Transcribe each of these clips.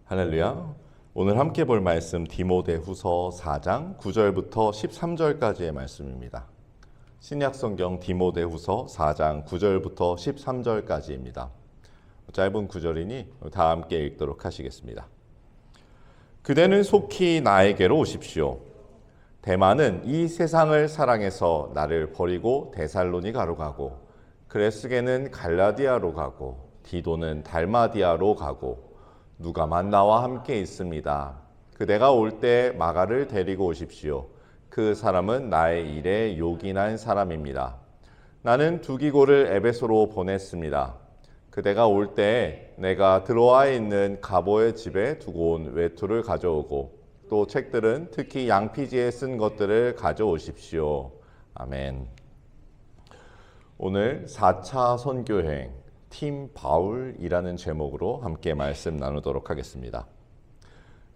할렐루야. 오늘 함께 볼 말씀 디모데후서 4장 9절부터 13절까지의 말씀입니다. 신약성경 디모데후서 4장 9절부터 13절까지입니다. 짧은 구절이니 다 함께 읽도록 하시겠습니다. 그대는 속히 나에게로 오십시오. 데마는 이 세상을 사랑해서 나를 버리고 데살로니가로 가고, 그레스게는 갈라디아로 가고, 디도는 달마디아로 가고, 누가만 나와 함께 있습니다. 그대가 올 때 마가를 데리고 오십시오. 그 사람은 나의 일에 요긴한 사람입니다. 나는 두기고를 에베소로 보냈습니다. 그대가 올 때 내가 드로아에 있는 가보의 집에 두고 온 외투를 가져오고, 또 책들은 특히 양피지에 쓴 것들을 가져오십시오. 아멘. 오늘 4차 선교여행 팀 바울이라는 제목으로 함께 말씀 나누도록 하겠습니다.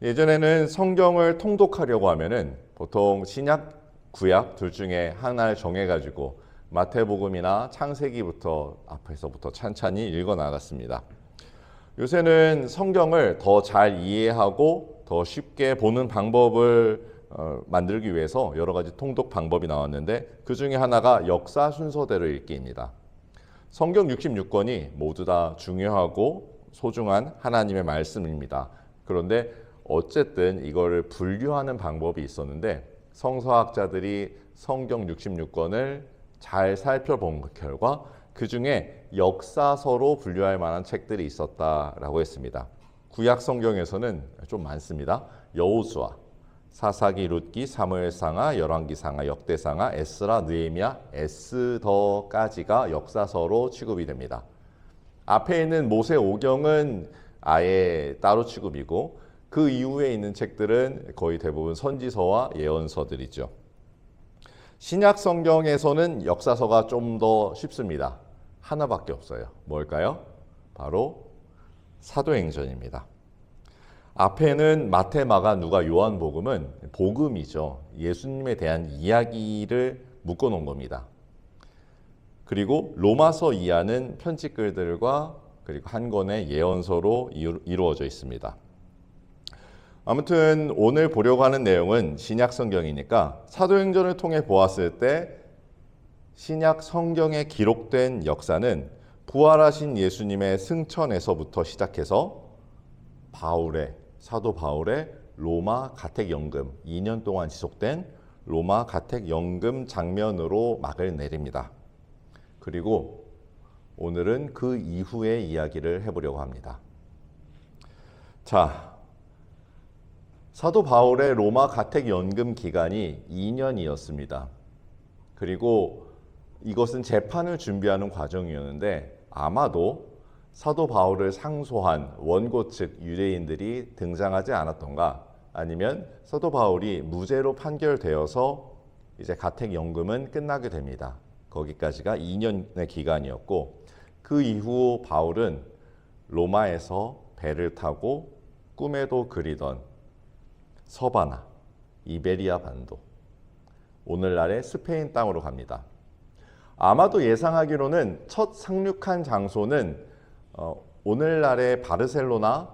예전에는 성경을 통독하려고 하면은 보통 신약, 구약 둘 중에 하나를 정해가지고 마태복음이나 창세기부터 앞에서부터 찬찬히 읽어 나갔습니다. 요새는 성경을 더 잘 이해하고 더 쉽게 보는 방법을 만들기 위해서 여러 가지 통독 방법이 나왔는데, 그 중에 하나가 역사 순서대로 읽기입니다. 성경 66권이 모두 다 중요하고 소중한 하나님의 말씀입니다. 그런데 어쨌든 이거를 분류하는 방법이 있었는데, 성서학자들이 성경 66권을 잘 살펴본 결과 그 중에 역사서로 분류할 만한 책들이 있었다라고 했습니다. 구약 성경에서는 좀 많습니다. 여호수아, 사사기, 룻기, 사무엘상하, 열왕기상하, 역대상하, 에스라, 느헤미야, 에스더까지가 역사서로 취급이 됩니다. 앞에 있는 모세오경은 아예 따로 취급이고, 그 이후에 있는 책들은 거의 대부분 선지서와 예언서들이죠. 신약 성경에서는 역사서가 좀 더 쉽습니다. 하나밖에 없어요. 뭘까요? 바로 사도행전입니다. 앞에는 마태, 마가, 누가, 요한복음은 복음이죠. 예수님에 대한 이야기를 묶어놓은 겁니다. 그리고 로마서 이하는 편지글들과 그리고 한 권의 예언서로 이루어져 있습니다. 아무튼 오늘 보려고 하는 내용은 신약 성경이니까 사도행전을 통해 보았을 때 신약 성경에 기록된 역사는 부활하신 예수님의 승천에서부터 시작해서 사도 바울의 로마 가택연금, 2년 동안 지속된 로마 가택연금 장면으로 막을 내립니다. 그리고 오늘은 그 이후의 이야기를 해보려고 합니다. 자, 사도 바울의 로마 가택연금 기간이 2년이었습니다. 그리고 이것은 재판을 준비하는 과정이었는데, 아마도 사도 바울을 상소한 원고 측 유대인들이 등장하지 않았던가, 아니면 사도 바울이 무죄로 판결되어서 이제 가택연금은 끝나게 됩니다. 거기까지가 2년의 기간이었고, 그 이후 바울은 로마에서 배를 타고 꿈에도 그리던 서바나, 이베리아 반도, 오늘날의 스페인 땅으로 갑니다. 아마도 예상하기로는 첫 상륙한 장소는 오늘날의 바르셀로나에서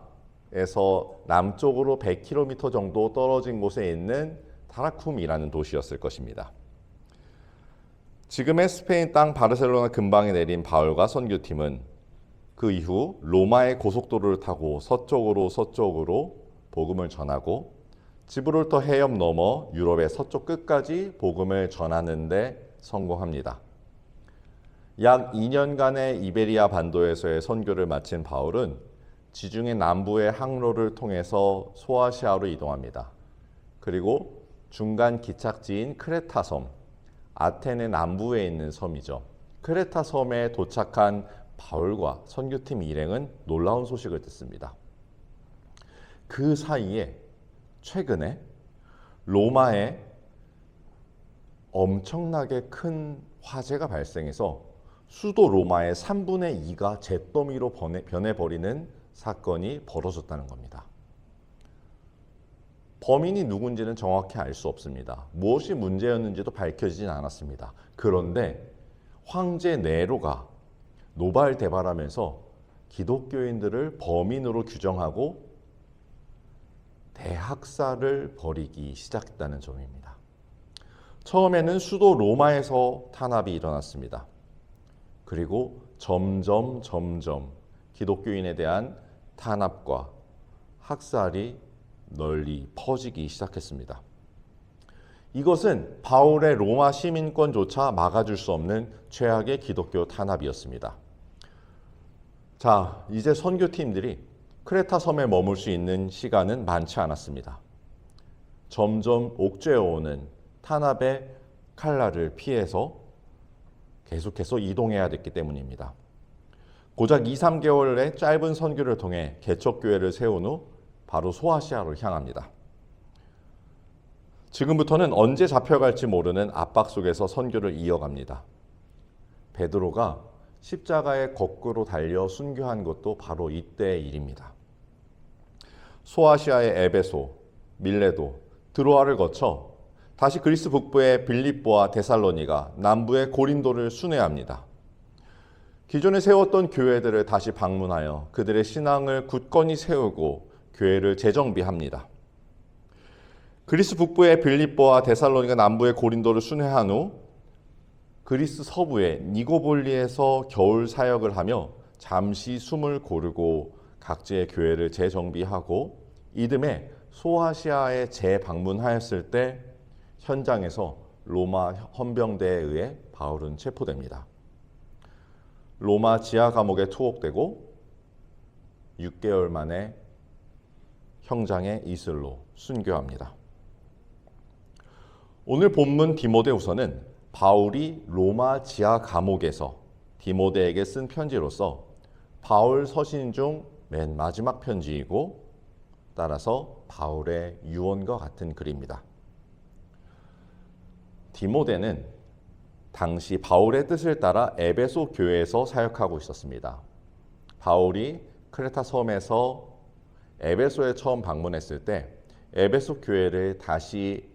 남쪽으로 100km 정도 떨어진 곳에 있는 타라쿰이라는 도시였을 것입니다. 지금의 스페인 땅 바르셀로나 근방에 내린 바울과 선교팀은 그 이후 로마의 고속도로를 타고 서쪽으로 복음을 전하고, 지브롤터 해협 넘어 유럽의 서쪽 끝까지 복음을 전하는 데 성공합니다. 약 2년간의 이베리아 반도에서의 선교를 마친 바울은 지중해 남부의 항로를 통해서 소아시아로 이동합니다. 그리고 중간 기착지인 크레타 섬, 아테네 남부에 있는 섬이죠. 크레타 섬에 도착한 바울과 선교팀 일행은 놀라운 소식을 듣습니다. 그 사이에 최근에 로마에 엄청나게 큰 화재가 발생해서 수도 로마의 3분의 2가 잿더미로 변해버리는 사건이 벌어졌다는 겁니다. 범인이 누군지는 정확히 알 수 없습니다. 무엇이 문제였는지도 밝혀지진 않았습니다. 그런데 황제 네로가 노발대발하면서 기독교인들을 범인으로 규정하고 대학살을 벌이기 시작했다는 점입니다. 처음에는 수도 로마에서 탄압이 일어났습니다. 그리고 점점 기독교인에 대한 탄압과 학살이 널리 퍼지기 시작했습니다. 이것은 바울의 로마 시민권조차 막아줄 수 없는 최악의 기독교 탄압이었습니다. 자, 이제 선교팀들이 크레타 섬에 머물 수 있는 시간은 많지 않았습니다. 점점 옥죄어오는 탄압의 칼날을 피해서 계속해서 이동해야 됐기 때문입니다. 고작 2-3개월의 짧은 선교를 통해 개척교회를 세운 후 바로 소아시아로 향합니다. 지금부터는 언제 잡혀갈지 모르는 압박 속에서 선교를 이어갑니다. 베드로가 십자가에 거꾸로 달려 순교한 것도 바로 이때의 일입니다. 소아시아의 에베소, 밀레도, 드로아를 거쳐 다시 그리스 북부의 빌립보와 데살로니가, 남부의 고린도를 순회합니다. 기존에 세웠던 교회들을 다시 방문하여 그들의 신앙을 굳건히 세우고 교회를 재정비합니다. 그리스 북부의 빌립보와 데살로니가, 남부의 고린도를 순회한 후 그리스 서부의 니고볼리에서 겨울 사역을 하며 잠시 숨을 고르고 각지의 교회를 재정비하고 이듬해 소아시아에 재방문하였을 때 현장에서 로마 헌병대에 의해 바울은 체포됩니다. 로마 지하 감옥에 투옥되고 6개월 만에 형장의 이슬로 순교합니다. 오늘 본문 디모데후서는 바울이 로마 지하 감옥에서 디모데에게 쓴 편지로서 바울 서신 중 맨 마지막 편지이고 따라서 바울의 유언과 같은 글입니다. 디모데는 당시 바울의 뜻을 따라 에베소 교회에서 사역하고 있었습니다. 바울이 크레타 섬에서 에베소에 처음 방문했을 때 에베소 교회를 다시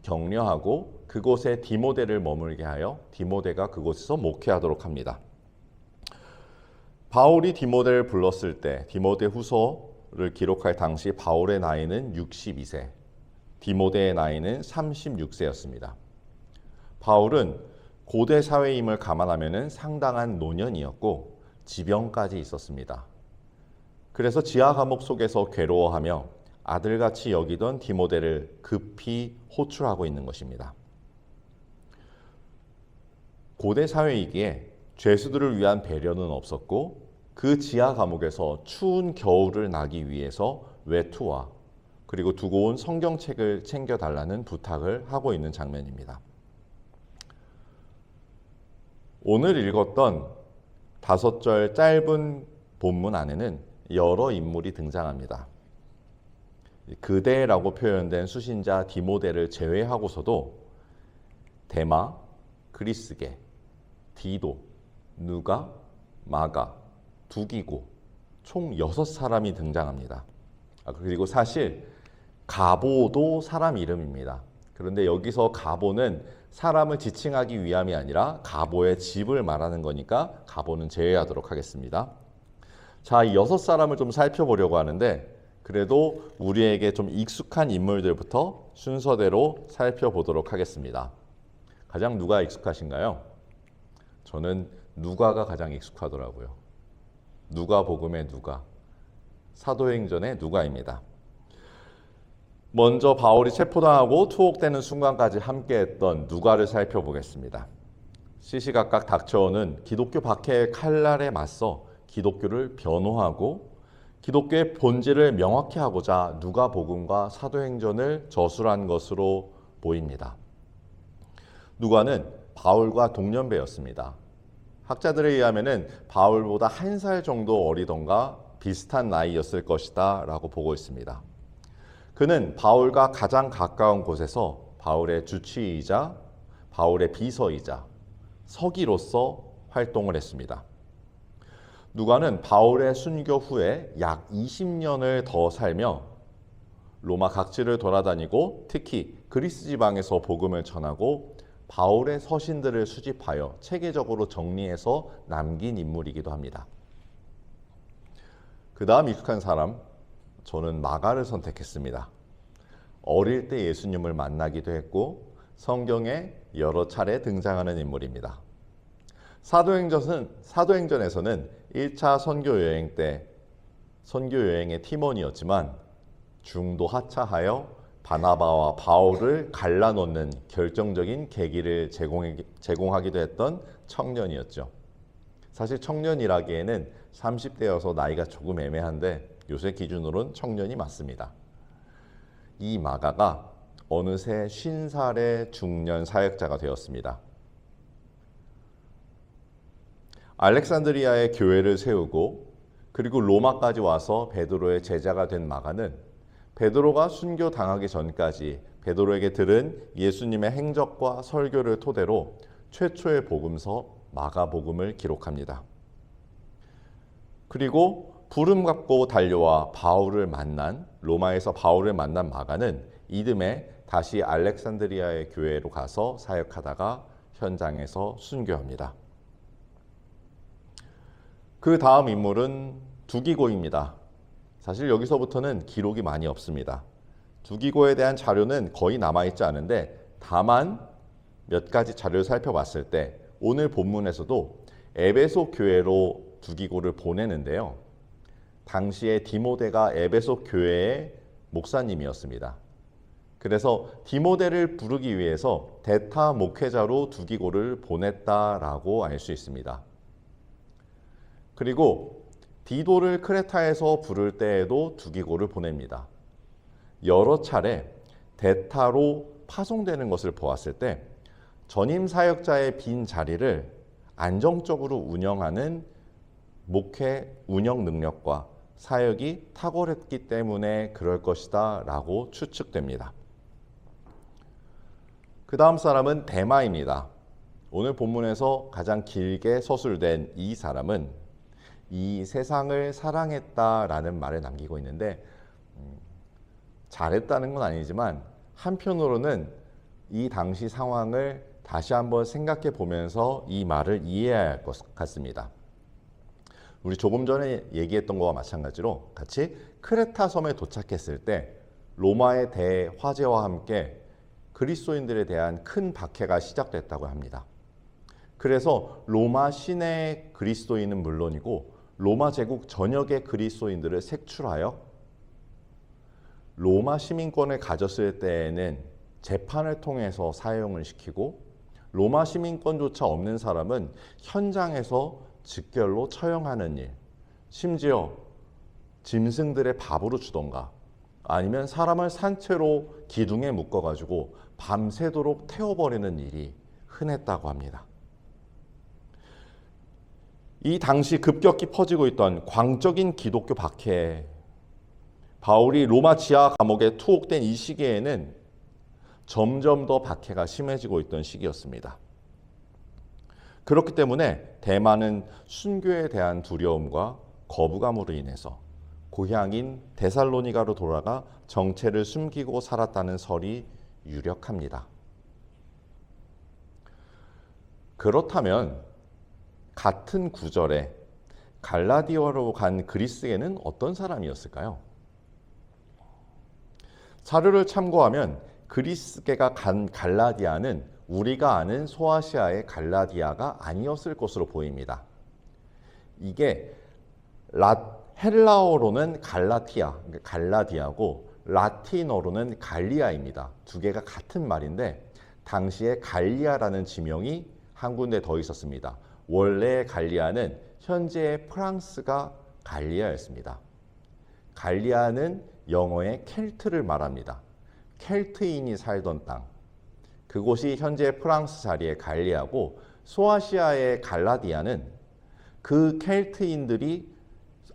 격려하고 그곳에 디모데를 머물게 하여 디모데가 그곳에서 목회하도록 합니다. 바울이 디모데를 불렀을 때 디모데 후서를 기록할 당시 바울의 나이는 62세, 디모데의 나이는 36세였습니다. 바울은 고대 사회임을 감안하면 상당한 노년이었고 지병까지 있었습니다. 그래서 지하 감옥 속에서 괴로워하며 아들같이 여기던 디모데를 급히 호출하고 있는 것입니다. 고대 사회이기에 죄수들을 위한 배려는 없었고 그 지하 감옥에서 추운 겨울을 나기 위해서 외투와 그리고 두고 온 성경책을 챙겨달라는 부탁을 하고 있는 장면입니다. 오늘 읽었던 5절 짧은 본문 안에는 여러 인물이 등장합니다. 그대라고 표현된 수신자 디모데를 제외하고서도 데마, 그리스게, 디도, 누가, 마가, 두기고 총 6사람이 등장합니다. 그리고 사실 가보도 사람 이름입니다. 그런데 여기서 가보는 사람을 지칭하기 위함이 아니라 가보의 집을 말하는 거니까 가보는 제외하도록 하겠습니다. 자, 이 6사람을 좀 살펴보려고 하는데 그래도 우리에게 좀 익숙한 인물들부터 순서대로 살펴보도록 하겠습니다. 가장 누가 익숙하신가요? 저는 누가가 가장 익숙하더라고요. 누가복음의 누가, 사도행전의 누가입니다. 먼저 바울이 체포당하고 투옥되는 순간까지 함께했던 누가를 살펴보겠습니다. 시시각각 닥쳐오는 기독교 박해의 칼날에 맞서 기독교를 변호하고 기독교의 본질을 명확히 하고자 누가복음과 사도행전을 저술한 것으로 보입니다. 누가는 바울과 동년배였습니다. 학자들에 의하면 바울보다 1살 정도 어리던가 비슷한 나이였을 것이다 라고 보고 있습니다. 그는 바울과 가장 가까운 곳에서 바울의 주치의이자 바울의 비서이자 서기로서 활동을 했습니다. 누가는 바울의 순교 후에 약 20년을 더 살며 로마 각지를 돌아다니고 특히 그리스 지방에서 복음을 전하고 바울의 서신들을 수집하여 체계적으로 정리해서 남긴 인물이기도 합니다. 그 다음 익숙한 사람 저는 마가를 선택했습니다. 어릴 때 예수님을 만나기도 했고 성경에 여러 차례 등장하는 인물입니다. 사도행전에서는 1차 선교 여행 때 선교 여행의 팀원이었지만 중도 하차하여 바나바와 바울을 갈라놓는 결정적인 계기를 제공하기도 했던 청년이었죠. 사실 청년이라기에는 30대여서 나이가 조금 애매한데 요새 기준으로는 청년이 맞습니다. 이 마가가 어느새 50살의 중년 사역자가 되었습니다. 알렉산드리아에 교회를 세우고 그리고 로마까지 와서 베드로의 제자가 된 마가는 베드로가 순교당하기 전까지 베드로에게 들은 예수님의 행적과 설교를 토대로 최초의 복음서 마가복음을 기록합니다. 그리고 부름 받고 달려와 로마에서 바울을 만난 마가는 이듬해 다시 알렉산드리아의 교회로 가서 사역하다가 현장에서 순교합니다. 그 다음 인물은 두기고입니다. 사실 여기서부터는 기록이 많이 없습니다. 두기고에 대한 자료는 거의 남아있지 않은데 다만 몇 가지 자료를 살펴봤을 때 오늘 본문에서도 에베소 교회로 두기고를 보내는데요. 당시에 디모데가 에베소 교회의 목사님이었습니다. 그래서 디모데를 부르기 위해서 대타 목회자로 두기고를 보냈다라고 알 수 있습니다. 그리고 디도를 크레타에서 부를 때에도 두기고를 보냅니다. 여러 차례 대타로 파송되는 것을 보았을 때 전임 사역자의 빈 자리를 안정적으로 운영하는 목회 운영 능력과 사역이 탁월했기 때문에 그럴 것이다 라고 추측됩니다. 그 다음 사람은 데마입니다. 오늘 본문에서 가장 길게 서술된 이 사람은 이 세상을 사랑했다라는 말을 남기고 있는데 잘했다는 건 아니지만 한편으로는 이 당시 상황을 다시 한번 생각해 보면서 이 말을 이해해야 할 것 같습니다. 우리 조금 전에 얘기했던 것과 마찬가지로 같이 크레타 섬에 도착했을 때 로마의 대화재와 함께 그리스도인들에 대한 큰 박해가 시작됐다고 합니다. 그래서 로마 시내의 그리스도인은 물론이고 로마 제국 전역의 그리스도인들을 색출하여 로마 시민권을 가졌을 때에는 재판을 통해서 사형을 시키고 로마 시민권조차 없는 사람은 현장에서 즉결로 처형하는 일, 심지어 짐승들의 밥으로 주던가 아니면 사람을 산채로 기둥에 묶어가지고 밤새도록 태워버리는 일이 흔했다고 합니다. 이 당시 급격히 퍼지고 있던 광적인 기독교 박해, 바울이 로마 지하 감옥에 투옥된 이 시기에는 점점 더 박해가 심해지고 있던 시기였습니다. 그렇기 때문에 데마는 순교에 대한 두려움과 거부감으로 인해서 고향인 데살로니가로 돌아가 정체를 숨기고 살았다는 설이 유력합니다. 그렇다면 같은 구절에 갈라디아로 간 그리스계는 어떤 사람이었을까요? 자료를 참고하면 그리스계가 간 갈라디아는 우리가 아는 소아시아의 갈라디아가 아니었을 것으로 보입니다. 이게 헬라어로는 갈라디아고 라틴어로는 갈리아입니다. 두 개가 같은 말인데 당시에 갈리아라는 지명이 한 군데 더 있었습니다. 원래 갈리아는 현재의 프랑스가 갈리아였습니다. 갈리아는 영어의 켈트를 말합니다. 켈트인이 살던 땅. 그곳이 현재 프랑스 자리의 갈리아고 소아시아의 갈라디아는 그 켈트인들이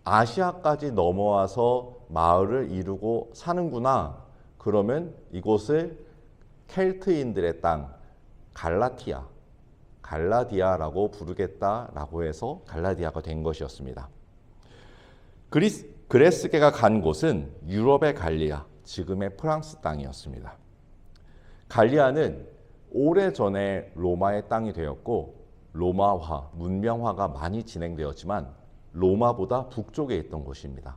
아시아까지 넘어와서 마을을 이루고 사는구나. 그러면 이곳을 켈트인들의 땅, 갈라디아라고 부르겠다라고 해서 갈라디아가 된 것이었습니다. 그레스계가 간 곳은 유럽의 갈리아, 지금의 프랑스 땅이었습니다. 갈리아는 오래전에 로마의 땅이 되었고 로마화, 문명화가 많이 진행되었지만 로마보다 북쪽에 있던 곳입니다.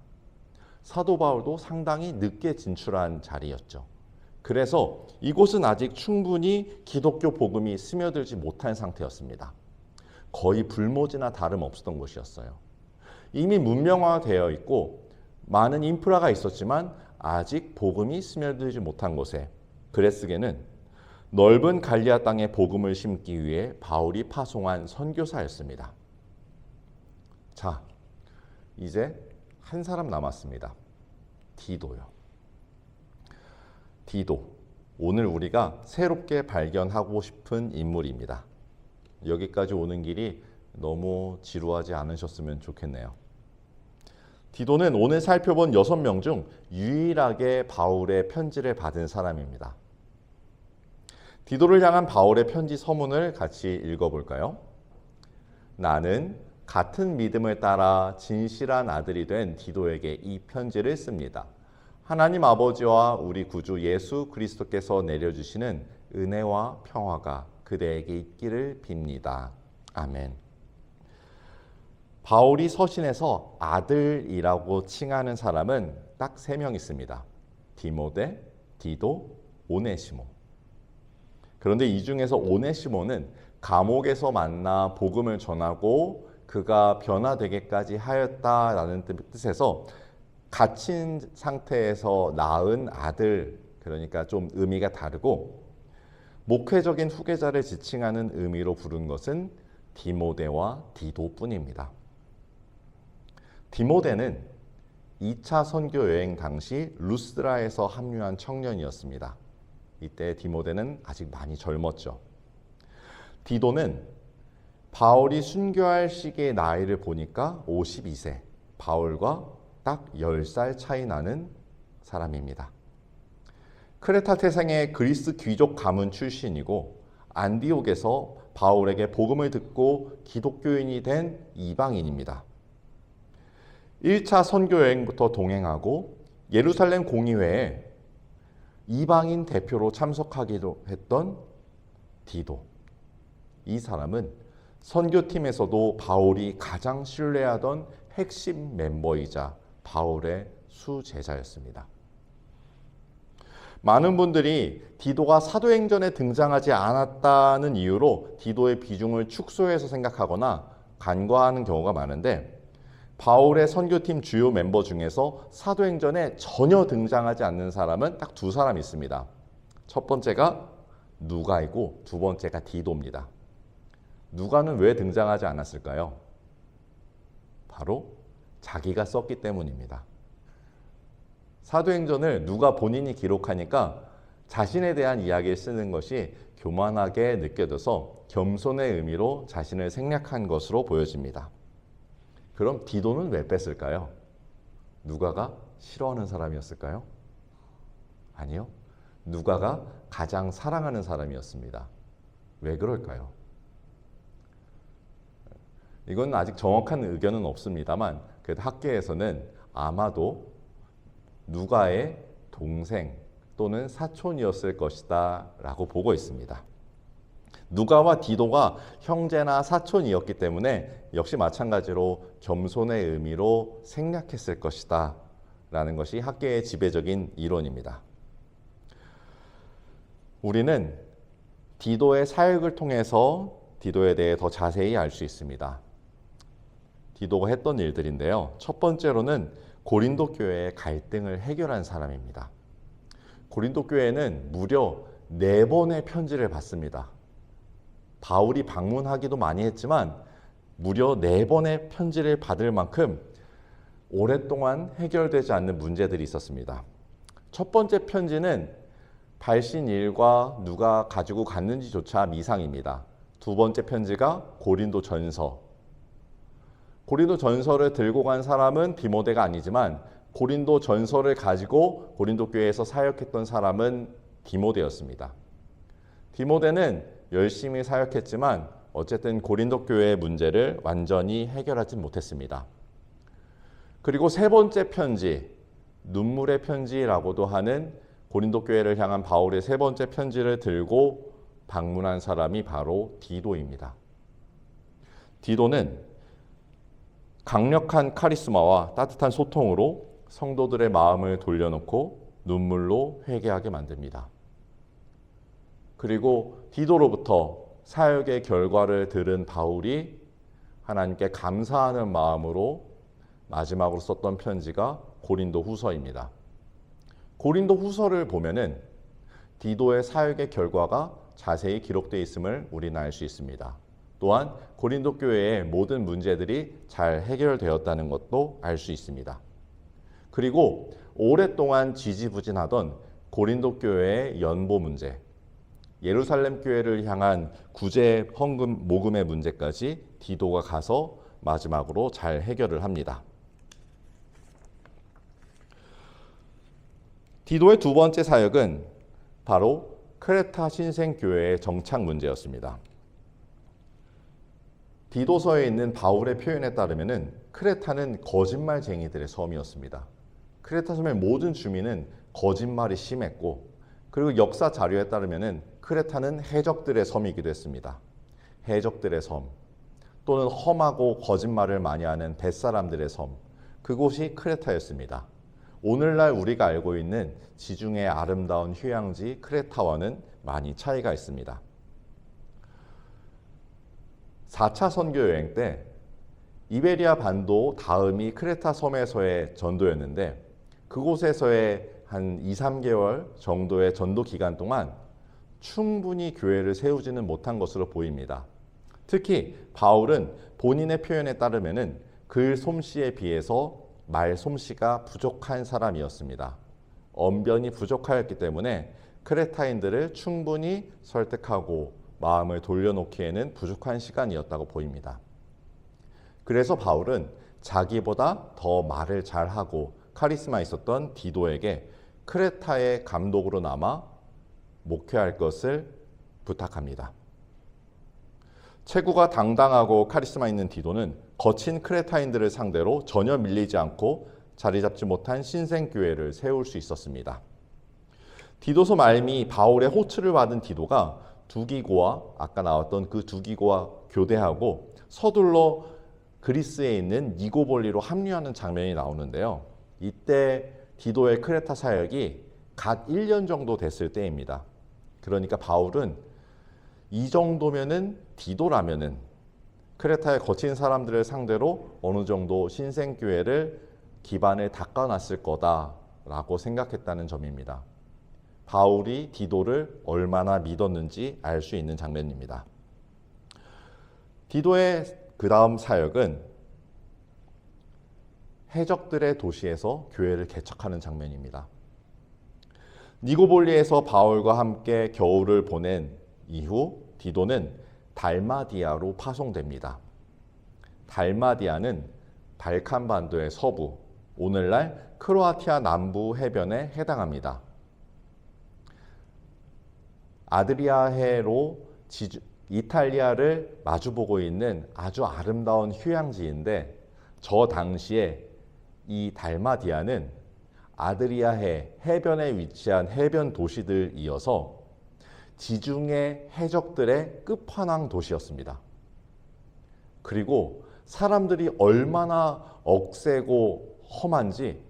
사도 바울도 상당히 늦게 진출한 자리였죠. 그래서 이곳은 아직 충분히 기독교 복음이 스며들지 못한 상태였습니다. 거의 불모지나 다름없었던 곳이었어요. 이미 문명화되어 있고 많은 인프라가 있었지만 아직 복음이 스며들지 못한 곳에 그레스게는 넓은 갈리아 땅에 복음을 심기 위해 바울이 파송한 선교사였습니다. 자, 이제 한 사람 남았습니다. 디도요. 디도, 오늘 우리가 새롭게 발견하고 싶은 인물입니다. 여기까지 오는 길이 너무 지루하지 않으셨으면 좋겠네요. 디도는 오늘 살펴본 6명 중 유일하게 바울의 편지를 받은 사람입니다. 디도를 향한 바울의 편지 서문을 같이 읽어볼까요? 나는 같은 믿음을 따라 진실한 아들이 된 디도에게 이 편지를 씁니다. 하나님 아버지와 우리 구주 예수 그리스도께서 내려주시는 은혜와 평화가 그대에게 있기를 빕니다. 아멘. 바울이 서신에서 아들이라고 칭하는 사람은 딱 3명 있습니다. 디모데, 디도, 오네시모. 그런데 이 중에서 오네시모는 감옥에서 만나 복음을 전하고 그가 변화되게까지 하였다라는 뜻에서 갇힌 상태에서 낳은 아들, 그러니까 좀 의미가 다르고 목회적인 후계자를 지칭하는 의미로 부른 것은 디모데와 디도뿐입니다. 디모데는 2차 선교 여행 당시 루스드라에서 합류한 청년이었습니다. 이때 디모데는 아직 많이 젊었죠. 디도는 바울이 순교할 시기의 나이를 보니까 52세, 바울과 딱 10살 차이 나는 사람입니다. 크레타 태생의 그리스 귀족 가문 출신이고 안디옥에서 바울에게 복음을 듣고 기독교인이 된 이방인입니다. 1차 선교 여행부터 동행하고 예루살렘 공의회에 이방인 대표로 참석하기도 했던 디도. 이 사람은 선교팀에서도 바울이 가장 신뢰하던 핵심 멤버이자 바울의 수제자였습니다. 많은 분들이 디도가 사도행전에 등장하지 않았다는 이유로 디도의 비중을 축소해서 생각하거나 간과하는 경우가 많은데 바울의 선교팀 주요 멤버 중에서 사도행전에 전혀 등장하지 않는 사람은 딱 2사람 있습니다. 첫 번째가 누가이고 두 번째가 디도입니다. 누가는 왜 등장하지 않았을까요? 바로 자기가 썼기 때문입니다. 사도행전을 누가 본인이 기록하니까 자신에 대한 이야기를 쓰는 것이 교만하게 느껴져서 겸손의 의미로 자신을 생략한 것으로 보여집니다. 그럼 디도는 왜 뺐을까요? 누가가 싫어하는 사람이었을까요? 아니요. 누가가 가장 사랑하는 사람이었습니다. 왜 그럴까요? 이건 아직 정확한 의견은 없습니다만 그래도 학계에서는 아마도 누가의 동생 또는 사촌이었을 것이다 라고 보고 있습니다. 누가와 디도가 형제나 사촌이었기 때문에 역시 마찬가지로 겸손의 의미로 생략했을 것이다 라는 것이 학계의 지배적인 이론입니다. 우리는 디도의 사역을 통해서 디도에 대해 더 자세히 알 수 있습니다. 디도가 했던 일들인데요. 첫 번째로는 고린도 교회의 갈등을 해결한 사람입니다. 고린도 교회는 무려 4번의 편지를 받습니다. 바울이 방문하기도 많이 했지만 무려 4번의 편지를 받을 만큼 오랫동안 해결되지 않는 문제들이 있었습니다. 첫 번째 편지는 발신일과 누가 가지고 갔는지조차 미상입니다. 두 번째 편지가 고린도 전서. 고린도 전서를 들고 간 사람은 디모데가 아니지만 고린도 전서를 가지고 고린도 교회에서 사역했던 사람은 디모데였습니다. 디모데는 열심히 사역했지만 어쨌든 고린도 교회의 문제를 완전히 해결하지 못했습니다. 그리고 세 번째 편지, 눈물의 편지라고도 하는 고린도 교회를 향한 바울의 세 번째 편지를 들고 방문한 사람이 바로 디도입니다. 디도는 강력한 카리스마와 따뜻한 소통으로 성도들의 마음을 돌려놓고 눈물로 회개하게 만듭니다. 그리고 디도로부터 사역의 결과를 들은 바울이 하나님께 감사하는 마음으로 마지막으로 썼던 편지가 고린도 후서입니다. 고린도 후서를 보면은 디도의 사역의 결과가 자세히 기록되어 있음을 우리는 알 수 있습니다. 또한 고린도 교회의 모든 문제들이 잘 해결되었다는 것도 알 수 있습니다. 그리고 오랫동안 지지부진하던 고린도 교회의 연보 문제, 예루살렘 교회를 향한 구제 헌금 모금의 문제까지 디도가 가서 마지막으로 잘 해결을 합니다. 디도의 두 번째 사역은 바로 크레타 신생교회의 정착 문제였습니다. 디도서에 있는 바울의 표현에 따르면 크레타는 거짓말쟁이들의 섬이었습니다. 크레타 섬의 모든 주민은 거짓말이 심했고, 그리고 역사 자료에 따르면 크레타는 해적들의 섬이기도 했습니다. 해적들의 섬, 또는 험하고 거짓말을 많이 하는 뱃사람들의 섬, 그곳이 크레타였습니다. 오늘날 우리가 알고 있는 지중해 아름다운 휴양지 크레타와는 많이 차이가 있습니다. 4차 선교 여행 때 이베리아 반도 다음이 크레타 섬에서의 전도였는데, 그곳에서의 한 2, 3개월 정도의 전도 기간 동안 충분히 교회를 세우지는 못한 것으로 보입니다. 특히 바울은 본인의 표현에 따르면 글 솜씨에 비해서 말 솜씨가 부족한 사람이었습니다. 언변이 부족하였기 때문에 크레타인들을 충분히 설득하고 마음을 돌려놓기에는 부족한 시간이었다고 보입니다. 그래서 바울은 자기보다 더 말을 잘하고 카리스마 있었던 디도에게 크레타의 감독으로 남아 목회할 것을 부탁합니다. 체구가 당당하고 카리스마 있는 디도는 거친 크레타인들을 상대로 전혀 밀리지 않고 자리 잡지 못한 신생교회를 세울 수 있었습니다. 디도서 말미 바울의 호출을 받은 디도가 두기고와 아까 나왔던 그 두기고와 교대하고 서둘러 그리스에 있는 니고볼리로 합류하는 장면이 나오는데요. 이때 디도의 크레타 사역이 갓 1년 정도 됐을 때입니다. 그러니까 바울은 이 정도면은 디도라면은 크레타에 거친 사람들을 상대로 어느 정도 신생교회를 기반을 닦아놨을 거다라고 생각했다는 점입니다. 바울이 디도를 얼마나 믿었는지 알 수 있는 장면입니다. 디도의 그 다음 사역은 해적들의 도시에서 교회를 개척하는 장면입니다. 니고볼리에서 바울과 함께 겨울을 보낸 이후 디도는 달마디아로 파송됩니다. 달마디아는 발칸반도의 서부, 오늘날 크로아티아 남부 해변에 해당합니다. 아드리아해로 이탈리아를 마주보고 있는 아주 아름다운 휴양지인데, 저 당시에 이 달마디아는 아드리아해 해변에 위치한 해변 도시들 이어서 지중해 해적들의 끝판왕 도시였습니다. 그리고 사람들이 얼마나 억세고 험한지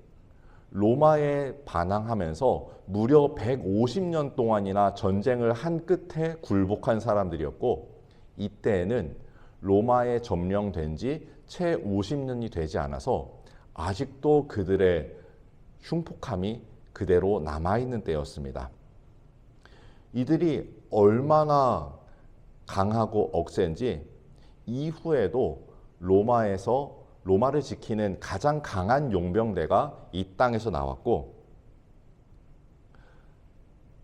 로마에 반항하면서 무려 150년 동안이나 전쟁을 한 끝에 굴복한 사람들이었고, 이때에는 로마에 점령된 지 채 50년이 되지 않아서 아직도 그들의 흉폭함이 그대로 남아있는 때였습니다. 이들이 얼마나 강하고 억센지 이후에도 로마를 지키는 가장 강한 용병대가 이 땅에서 나왔고,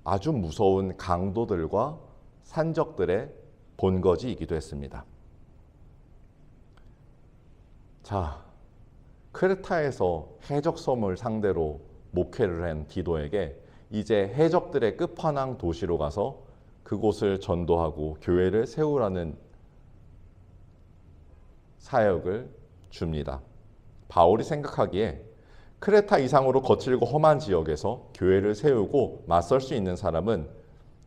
아주 무서운 강도들과 산적들의 본거지이기도 했습니다. 자, 크레타에서 해적섬을 상대로 목회를 한 디도에게 이제 해적들의 끝판왕 도시로 가서 그곳을 전도하고 교회를 세우라는 사역을 줍니다. 바울이 생각하기에 크레타 이상으로 거칠고 험한 지역에서 교회를 세우고 맞설 수 있는 사람은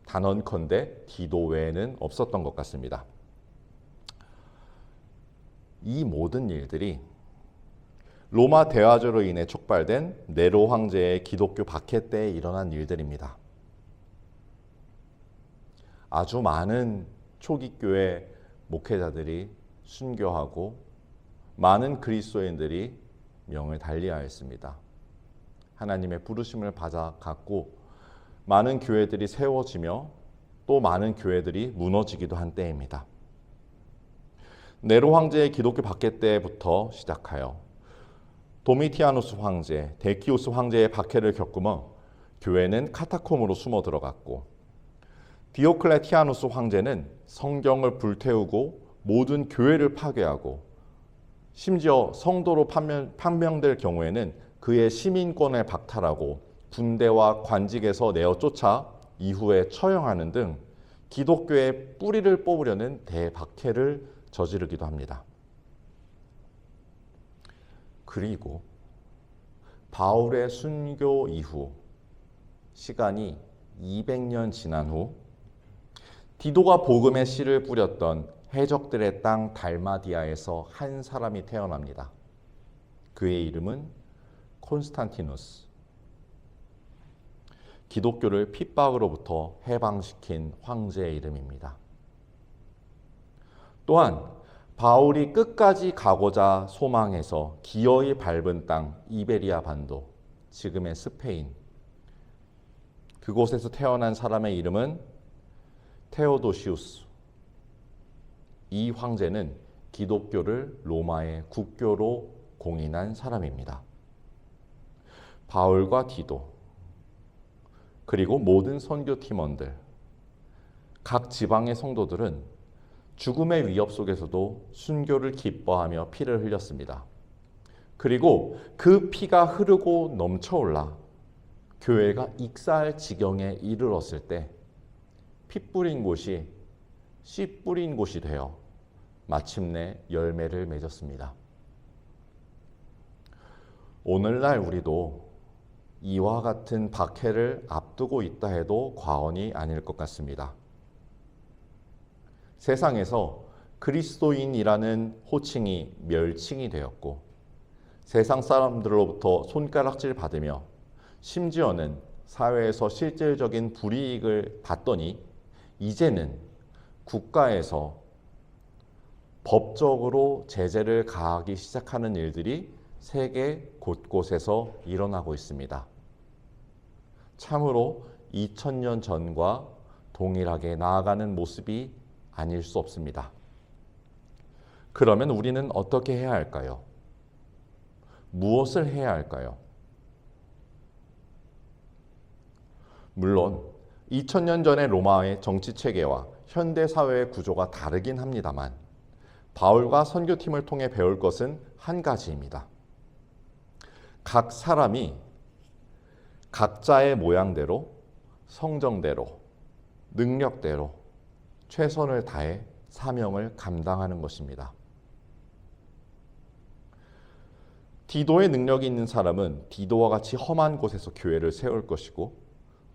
단언컨대 디도 외에는 없었던 것 같습니다. 이 모든 일들이 로마 대화조로 인해 촉발된 네로 황제의 기독교 박해 때에 일어난 일들입니다. 아주 많은 초기 교회 목회자들이 순교하고 많은 그리스도인들이 명을 달리하였습니다. 하나님의 부르심을 받아갔고 많은 교회들이 세워지며 또 많은 교회들이 무너지기도 한 때입니다. 네로 황제의 기독교 박해 때부터 시작하여 도미티아누스 황제, 데키우스 황제의 박해를 겪으며 교회는 카타콤으로 숨어 들어갔고 디오클레티아누스 황제는 성경을 불태우고 모든 교회를 파괴하고 심지어 성도로 판명될 경우에는 그의 시민권을 박탈하고 군대와 관직에서 내어 쫓아 이후에 처형하는 등 기독교의 뿌리를 뽑으려는 대박해를 저지르기도 합니다. 그리고 바울의 순교 이후 시간이 200년 지난 후 디도가 복음의 씨를 뿌렸던 해적들의 땅 달마디아에서 한 사람이 태어납니다. 그의 이름은 콘스탄티누스. 기독교를 핍박으로부터 해방시킨 황제의 이름입니다. 또한 바울이 끝까지 가고자 소망해서 기어이 밟은 땅 이베리아 반도, 지금의 스페인, 그곳에서 태어난 사람의 이름은 테오도시우스. 이 황제는 기독교를 로마의 국교로 공인한 사람입니다. 바울과 디도, 그리고 모든 선교 팀원들, 각 지방의 성도들은 죽음의 위협 속에서도 순교를 기뻐하며 피를 흘렸습니다. 그리고 그 피가 흐르고 넘쳐올라 교회가 익사할 지경에 이르렀을 때 피 뿌린 곳이 씨 뿌린 곳이 되어 마침내 열매를 맺었습니다. 오늘날 우리도 이와 같은 박해를 앞두고 있다 해도 과언이 아닐 것 같습니다. 세상에서 그리스도인이라는 호칭이 멸칭이 되었고 세상 사람들로부터 손가락질 받으며 심지어는 사회에서 실질적인 불이익을 받더니 이제는 국가에서 법적으로 제재를 가하기 시작하는 일들이 세계 곳곳에서 일어나고 있습니다. 참으로 2000년 전과 동일하게 나아가는 모습이 아닐 수 없습니다. 그러면 우리는 어떻게 해야 할까요? 무엇을 해야 할까요? 물론 2000년 전의 로마의 정치 체계와 현대 사회의 구조가 다르긴 합니다만 바울과 선교팀을 통해 배울 것은 한 가지입니다. 각 사람이 각자의 모양대로, 성정대로, 능력대로 최선을 다해 사명을 감당하는 것입니다. 디도의 능력이 있는 사람은 디도와 같이 험한 곳에서 교회를 세울 것이고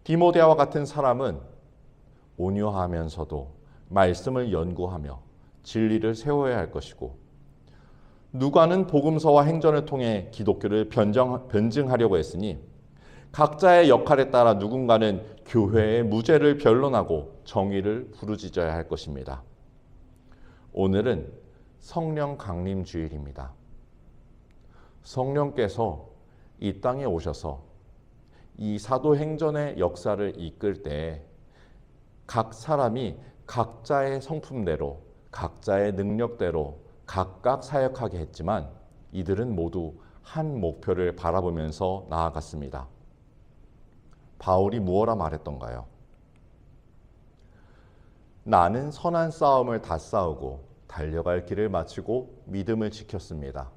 디모데와 같은 사람은 온유하면서도 말씀을 연구하며 진리를 세워야 할 것이고 누가는 복음서와 행전을 통해 기독교를 변증하려고 했으니 각자의 역할에 따라 누군가는 교회의 무죄를 변론하고 정의를 부르짖어야 할 것입니다. 오늘은 성령 강림 주일입니다. 성령께서 이 땅에 오셔서 이 사도행전의 역사를 이끌 때 각 사람이 각자의 성품대로 각자의 능력대로 각각 사역하게 했지만 이들은 모두 한 목표를 바라보면서 나아갔습니다. 바울이 무엇라 말했던가요? 나는 선한 싸움을 다 싸우고 달려갈 길을 마치고 믿음을 지켰습니다.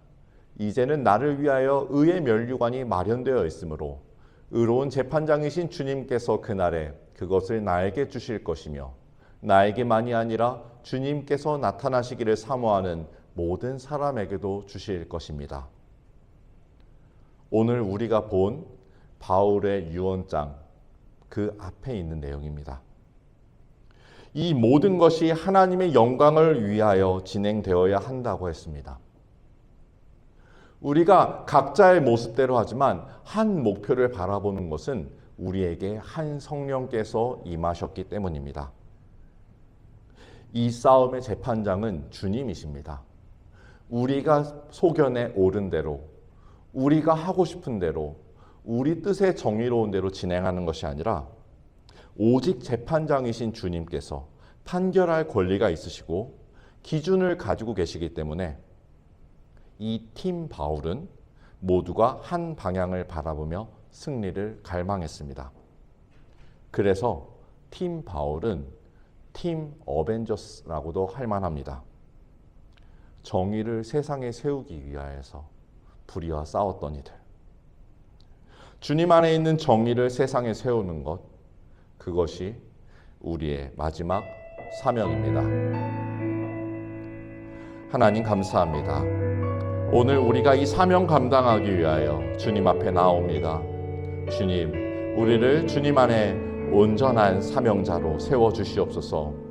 이제는 나를 위하여 의의 면류관이 마련되어 있으므로 의로운 재판장이신 주님께서 그날에 그것을 나에게 주실 것이며 나에게만이 아니라 주님께서 나타나시기를 사모하는 모든 사람에게도 주실 것입니다. 오늘 우리가 본 바울의 유언장 그 앞에 있는 내용입니다. 이 모든 것이 하나님의 영광을 위하여 진행되어야 한다고 했습니다. 우리가 각자의 모습대로 하지만 한 목표를 바라보는 것은 우리에게 한 성령께서 임하셨기 때문입니다. 이 싸움의 재판장은 주님이십니다. 우리가 소견에 옳은 대로, 우리가 하고 싶은 대로, 우리 뜻에 정의로운 대로 진행하는 것이 아니라 오직 재판장이신 주님께서 판결할 권리가 있으시고 기준을 가지고 계시기 때문에 이 팀 바울은 모두가 한 방향을 바라보며 승리를 갈망했습니다. 그래서 팀 바울은 팀 어벤져스라고도 할 만합니다. 정의를 세상에 세우기 위하여서 불의와 싸웠던 이들. 주님 안에 있는 정의를 세상에 세우는 것, 그것이 우리의 마지막 사명입니다. 하나님 감사합니다. 오늘 우리가 이 사명 감당하기 위하여 주님 앞에 나옵니다. 주님, 우리를 주님 안에 온전한 사명자로 세워주시옵소서.